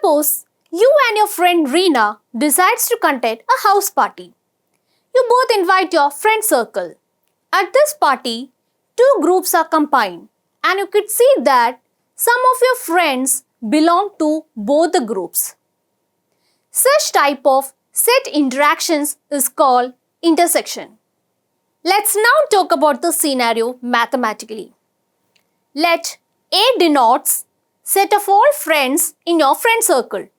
Suppose you and your friend Reena decides to conduct a house party. You both invite your friend circle. At this party, two groups are combined and you could see that some of your friends belong to both the groups. Such type of set interactions is called intersection. Let's now talk about the scenario mathematically. Let A denotes set of all friends in your friend circle.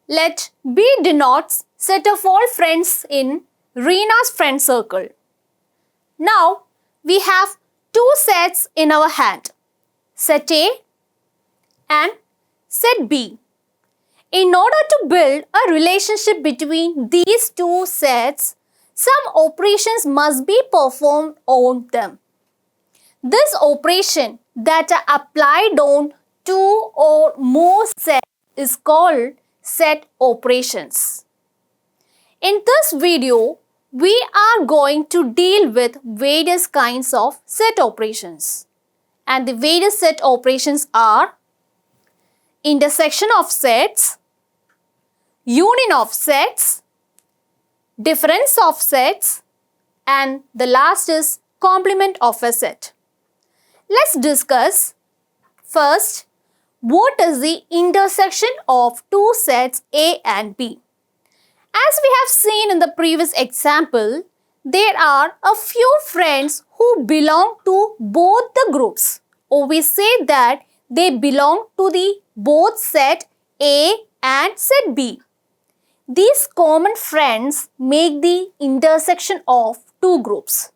Let B denotes set of all friends in Reena's friend circle. Now we have two sets in our hand, set A and set B. In order to build a relationship between these two sets, some operations must be performed on them. This operation that are applied on two or more sets is called set operations. In this video, we are going to deal with various kinds of set operations. And the various set operations are intersection of sets, union of sets, difference of sets, and the last is complement of a set. Let's discuss first what is the intersection of two sets A and B. As we have seen in the previous example, there are a few friends who belong to both the groups, or we say that they belong to the both set A and set B. These common friends make the intersection of two groups.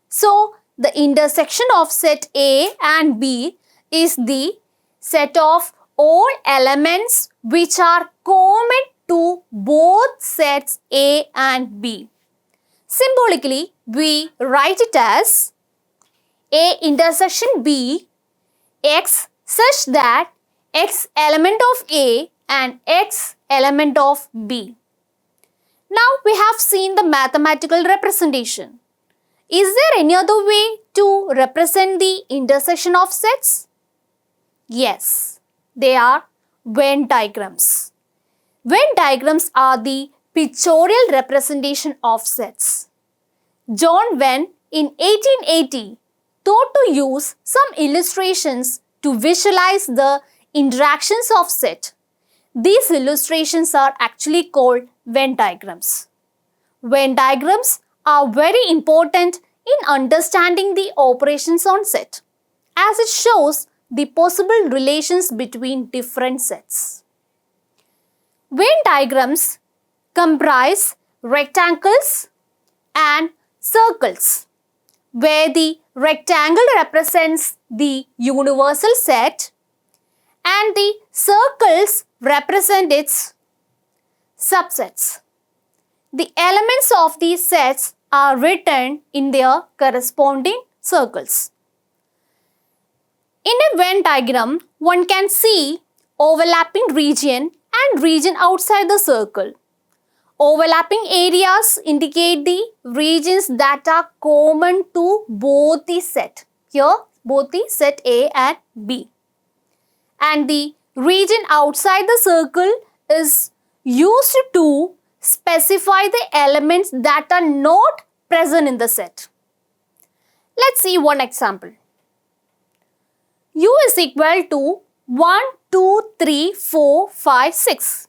So, the intersection of set A and B is the set of all elements which are common to both sets A and B. Symbolically, we write it as A intersection B X such that X element of A and X element of B. Now we have seen the mathematical representation. Is there any other way to represent the intersection of sets? Yes, they are Venn diagrams. Venn diagrams are the pictorial representation of sets. John Venn in 1880 thought to use some illustrations to visualize the interactions of set. These illustrations are actually called Venn diagrams. Venn diagrams are very important in understanding the operations on set, as it shows the possible relations between different sets. Venn diagrams comprise rectangles and circles, where the rectangle represents the universal set and the circles represent its subsets. The elements of these sets are written in their corresponding circles. In a Venn diagram, one can see overlapping region and region outside the circle. Overlapping areas indicate the regions that are common to both the set. Here, both the set A and B. And the region outside the circle is used to specify the elements that are not present in the set. Let's see one example. U is equal to 1, 2, 3, 4, 5, 6.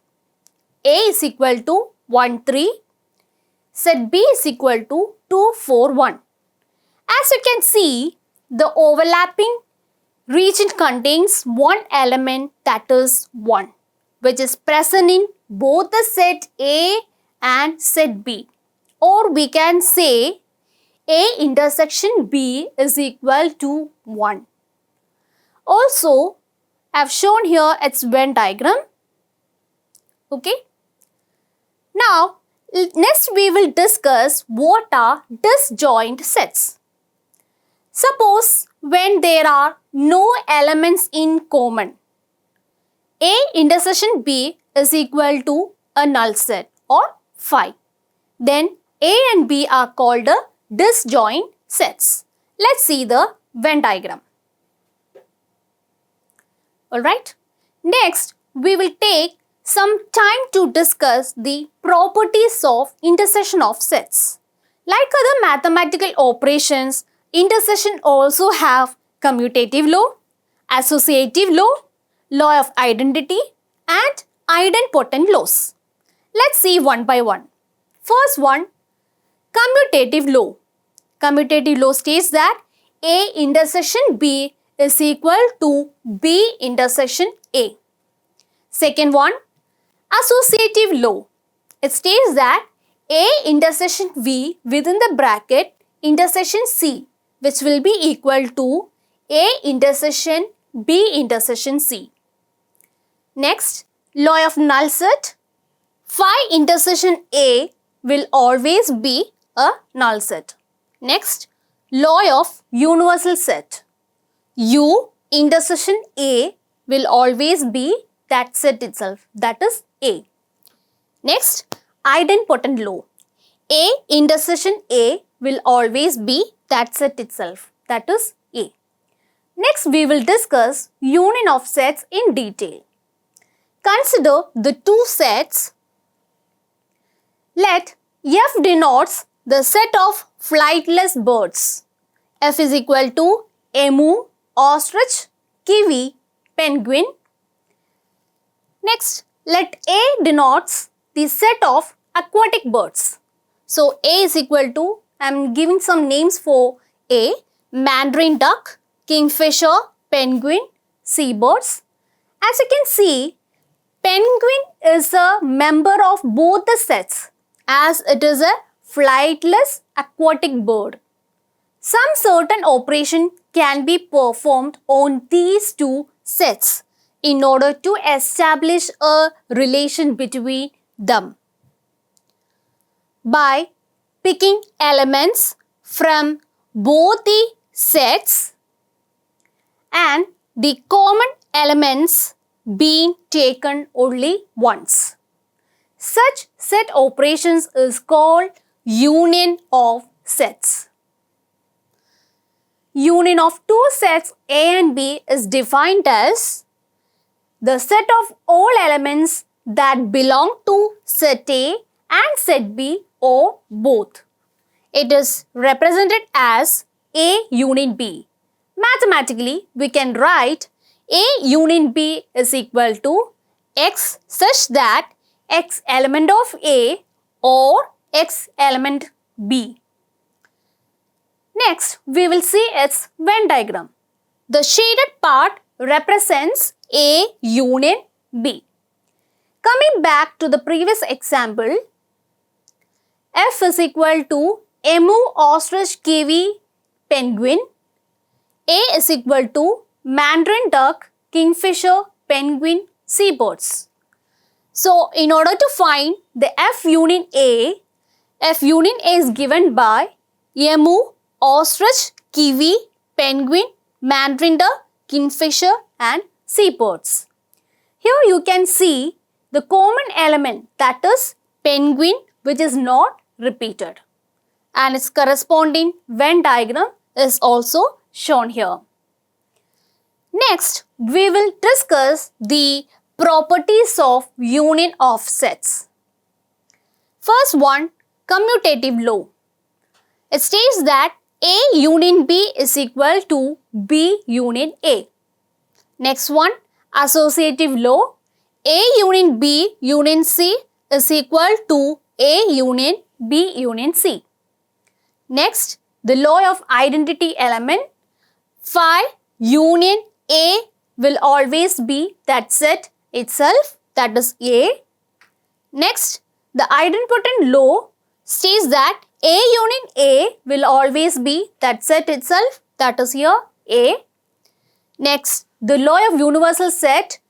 A is equal to 1, 3. Set B is equal to 2, 4, 1. As you can see, the overlapping region contains one element, that is 1, which is present in both the set A and set B. Or we can say A intersection B is equal to 1. Also, I have shown here its Venn diagram. Okay. Now, next we will discuss what are disjoint sets. Suppose when there are no elements in common, A intersection B is equal to a null set or phi. Then A and B are called disjoint sets. Let's see the Venn diagram. Alright. Next, we will take some time to discuss the properties of intersection of sets. Like other mathematical operations, intersection also have commutative law, associative law, law of identity, and idempotent laws. Let's see one by one. First one, commutative law. Commutative law states that A intersection B is equal to B intersection A. Second one, associative law. It states that A intersection V within the bracket intersection C, which will be equal to A intersection B intersection C. Next, law of null set. Phi intersection A will always be a null set. Next, law of universal set. U intersection A will always be that set itself, that is A. Next, idempotent law. A intersection A will always be that set itself, that is A. Next, we will discuss union of sets in detail. Consider the two sets. Let F denotes the set of flightless birds. F is equal to emu, ostrich, kiwi, penguin. Next, let A denotes the set of aquatic birds. So, A is equal to, I am giving some names for A, mandarin duck, kingfisher, penguin, seabirds. As you can see, penguin is a member of both the sets as it is a flightless aquatic bird. Some certain operation can be performed on these two sets in order to establish a relation between them. By picking elements from both the sets and the common elements being taken only once. Such set operations is called union of sets. Union of two sets A and B is defined as the set of all elements that belong to set A and set B or both. It is represented as A union B. Mathematically, we can write A union B is equal to X such that X element of A or X element B. Next, we will see its Venn diagram. The shaded part represents A union B. Coming back to the previous example, F is equal to emu, ostrich, kiwi, penguin. A is equal to mandarin duck, kingfisher, penguin, seabirds. So, in order to find the F union A is given by emu, ostrich, kiwi, penguin, mandarin duck, kingfisher and seabirds. Here you can see the common element, that is penguin, which is not repeated, and its corresponding Venn diagram is also shown here. Next, we will discuss the properties of union of sets. First one, commutative law. It states that A union B is equal to B union A. Next one, associative law. A union B union C is equal to A union B union C. Next, the law of identity element. Phi union A will always be that set itself, that is A. Next, the idempotent law states that A union A will always be that set itself, that is here A. Next, the law of universal set.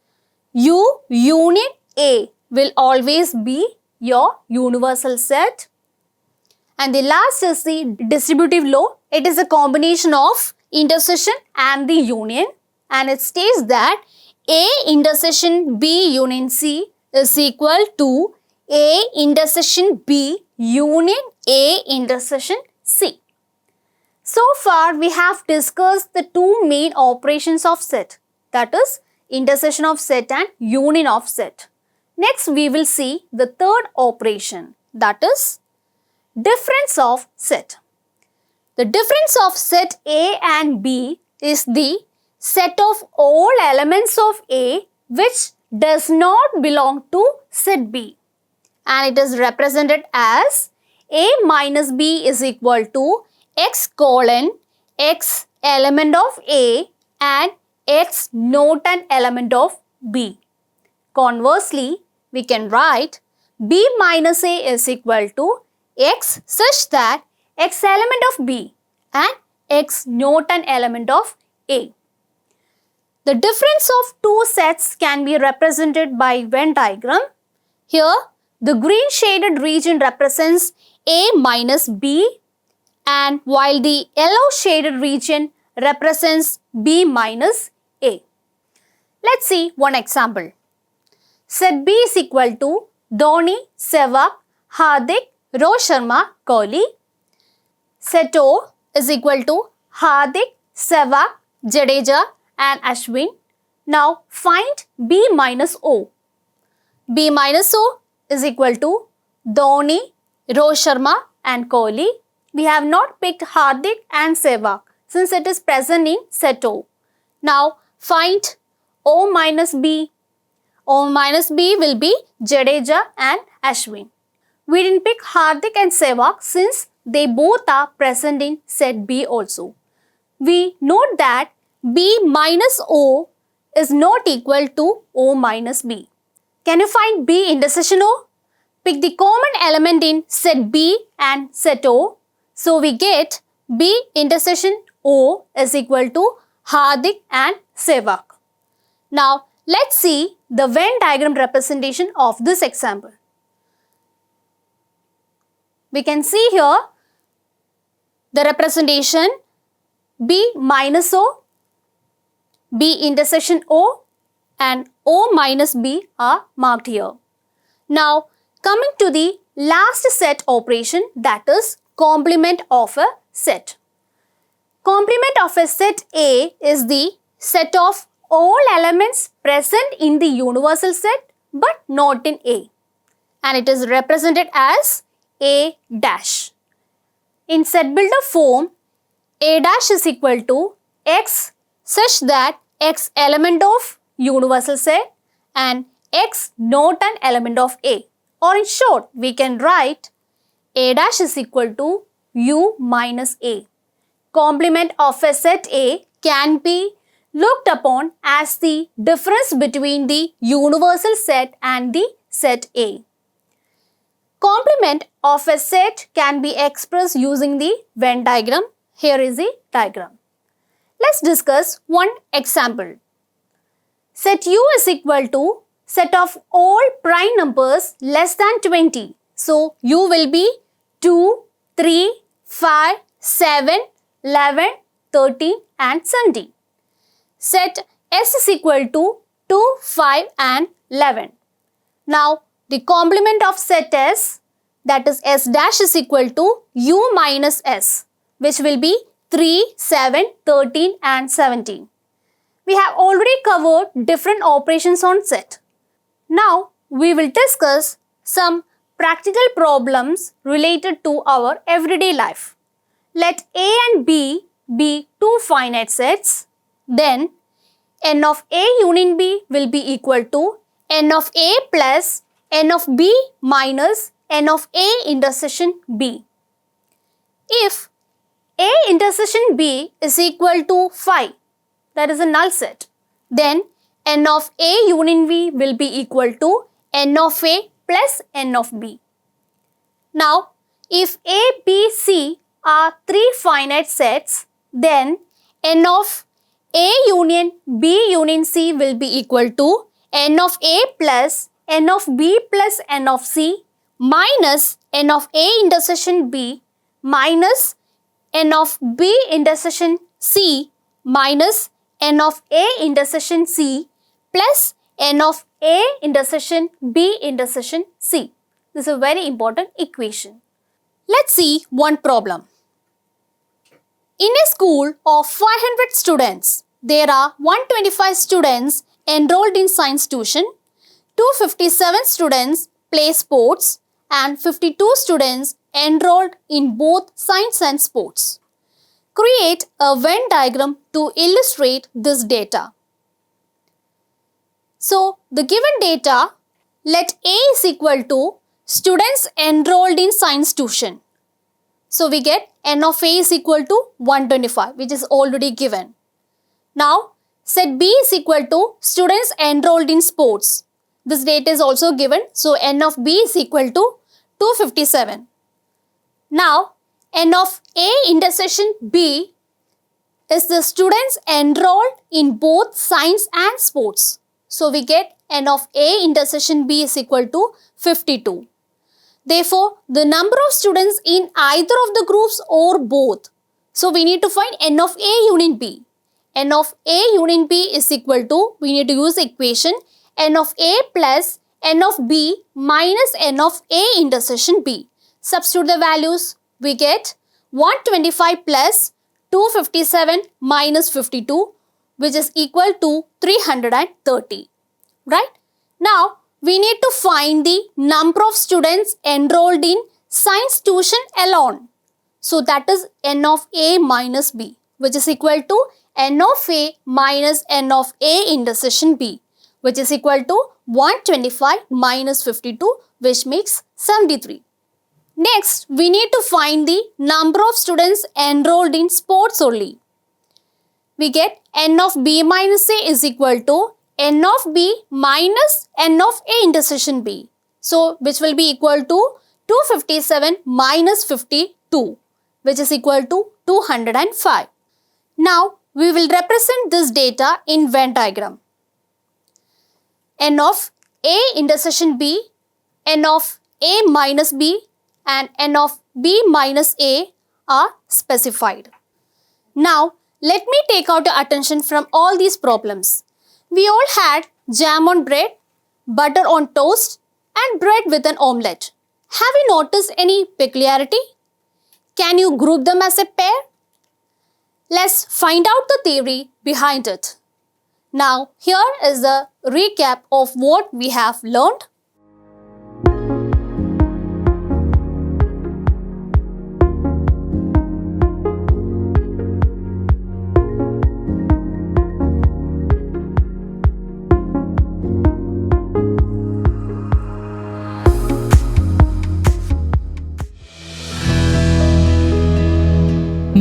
U union A will always be your universal set. And the last is the distributive law. It is a combination of intersection and the union, and it states that A intersection B union C is equal to A intersection B union A intersection C. So far we have discussed the two main operations of set, that is intersection of set and union of set. Next, we will see the third operation, that is difference of set. The difference of set A and B is the set of all elements of A which does not belong to set B, and it is represented as A minus B is equal to x colon x element of A and x not an element of B. Conversely, we can write B minus A is equal to x such that x element of B and x not an element of A. The difference of two sets can be represented by Venn diagram. Here, the green shaded region represents A minus B, and while the yellow shaded region represents B minus A. Let's see one example. Set B is equal to Dhoni, Sehwag, Hardik, Rohit Sharma, Kohli. Set O is equal to Hardik, Sehwag, Jadeja and Ashwin. Now find B minus O. B minus O is equal to Dhoni, Rohit Sharma and Kohli. We have not picked Hardik and Sehwag since it is present in set O. Now find O minus B. O minus B will be Jadeja and Ashwin. We didn't pick Hardik and Sehwag since they both are present in set B also. We note that B minus O is not equal to O minus B. Can you find B intersection O? Pick the common element in set B and set O. So we get B intersection O is equal to Hardik and Sehwag. Now let's see the Venn diagram representation of this example. We can see here the representation B minus O, B intersection O and O minus B are marked here. Now coming to the last set operation, that is complement of a set. Complement of a set A is the set of all elements present in the universal set but not in A, and it is represented as A dash. In set builder form, A dash is equal to x such that x element of universal set and x not an element of A. Or in short, we can write A dash is equal to U minus A. Complement of a set A can be looked upon as the difference between the universal set and the set A. Complement of a set can be expressed using the Venn diagram. Here is the diagram. Let's discuss one example. Set U is equal to set of all prime numbers less than 20. So U will be 2, 3, 5, 7, 11, 13 and 17. Set S is equal to 2, 5 and 11. Now the complement of set S, that is S dash, is equal to U minus S, which will be 3, 7, 13 and 17. We have already covered different operations on set. Now we will discuss some practical problems related to our everyday life. Let A and B be two finite sets. Then n of A union B will be equal to n of A plus n of B minus n of A intersection B. If A intersection B is equal to 5, that is a null set, then n of A union B will be equal to n of A plus n of B. Now, if A, B, C are three finite sets, then n of A union B union C will be equal to n of A plus n of B plus n of C minus n of A intersection B minus n of B intersection C minus n of A intersection C plus n of A intersection B intersection C. This is a very important equation. Let's see one problem. In a school of 500 students, there are 125 students enrolled in science tuition, 257 students play sports, and 52 students enrolled in both science and sports. Create a Venn diagram to illustrate this data. So, the given data, let A is equal to students enrolled in science tuition. So, we get N of A is equal to 125, which is already given. Now, set B is equal to students enrolled in sports. This data is also given. So, N of B is equal to 257. Now, N of A intersection B is the students enrolled in both science and sports. So, we get N of A intersection B is equal to 52. Therefore, the number of students in either of the groups or both. So, we need to find N of A union B. N of A union B is equal to, we need to use the equation N of A plus N of B minus N of A intersection B. Substitute the values, we get 125 plus 257 minus 52, which is equal to 330. Right? Now, we need to find the number of students enrolled in science tuition alone. So, that is N of A minus B, which is equal to N of A minus N of A intersection B, which is equal to 125 minus 52, which makes 73. Next, we need to find the number of students enrolled in sports only. We get N of B minus A is equal to N of B minus N of A intersection B. So, which will be equal to 257 minus 52, which is equal to 205. Now, we will represent this data in Venn diagram. N of A intersection B, N of A minus B and N of B minus A are specified. Now, let me take out your attention from all these problems. We all had jam on bread, butter on toast and bread with an omelette. Have you noticed any peculiarity? Can you group them as a pair? Let's find out the theory behind it. Now, here is the recap of what we have learned.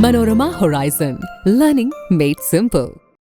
Manorama Horizon. Learning made simple.